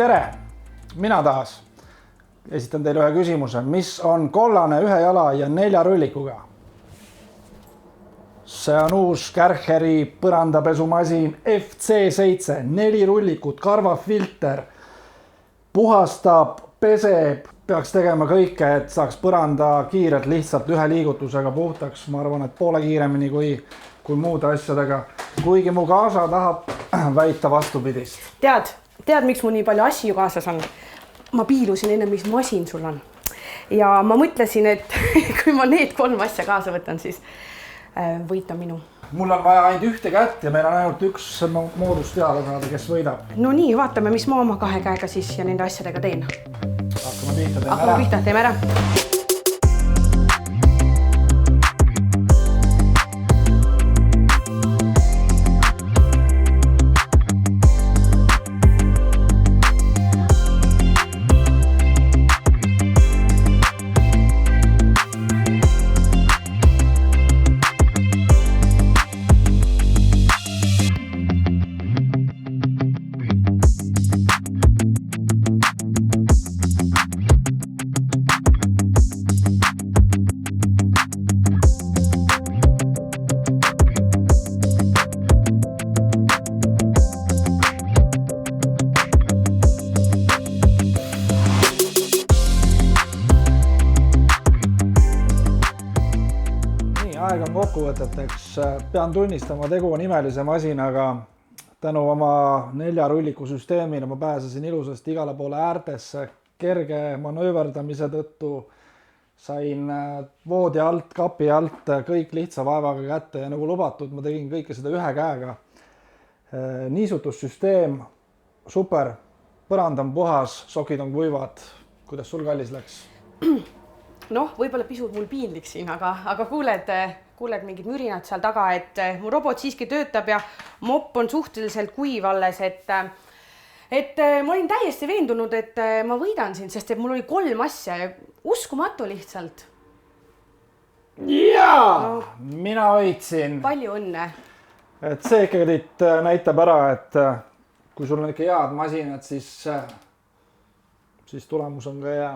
Tere! Mina taas esitan teile ühe küsimuse. Mis on kollane ühe jala ja 4 rullikuga? See on uus Kärcheri põrandapesumasin FC7. 4 rullikut, karvafilter, puhastab, peseb. Peaks tegema kõike, et saaks põranda kiirelt lihtsalt ühe liigutusega puhtaks. Ma arvan, et poole kiiremini kui muude asjadega. Kuigi mu kaasa tahab väita vastupidist. Tead, miks mul nii palju asju kaasas on? Ma piilusin enne, mis masin sul on. Ja ma mõtlesin, et kui ma need 3 asja kaasa võtan, siis võita minu. Mul on vaja ainult ühte kätt ja meil on ainult üks moodus teada saada, kes võidab. No nii, vaatame, mis ma oma 2 käega siis ja nende asjadega teen. Hakkame pihta, teeme ära. Aeg on kokkuvõteteks. Pean tunnistama, tegu on imelise masinaga. Tänu oma 4 rulliku süsteemile ma pääsesin ilusasti igale poole äärtesse. Kerge manööverdamise tõttu sain voodi alt, kapi alt kõik lihtsa vaevaga kätte ja nagu lubatud, ma tegin kõike seda ühe käega. Niisutussüsteem, super, põrand on puhas, sokid on kuivad. Kuidas sul kallis läks? Noh, võib-olla pisut mul piinlik siin, aga kuuled mingid mürinad seal taga, et mu robot siiski töötab ja mopp on suhteliselt kuiv alles, et ma olin täiesti veendunud, et ma võidan siin, sest et mul oli 3 asja ja uskumatu lihtsalt. Jaa, mina võitsin. Palju õnne. Et see ikkagi näitab ära, et kui sul on ikka head masinad, siis tulemus on ka hea.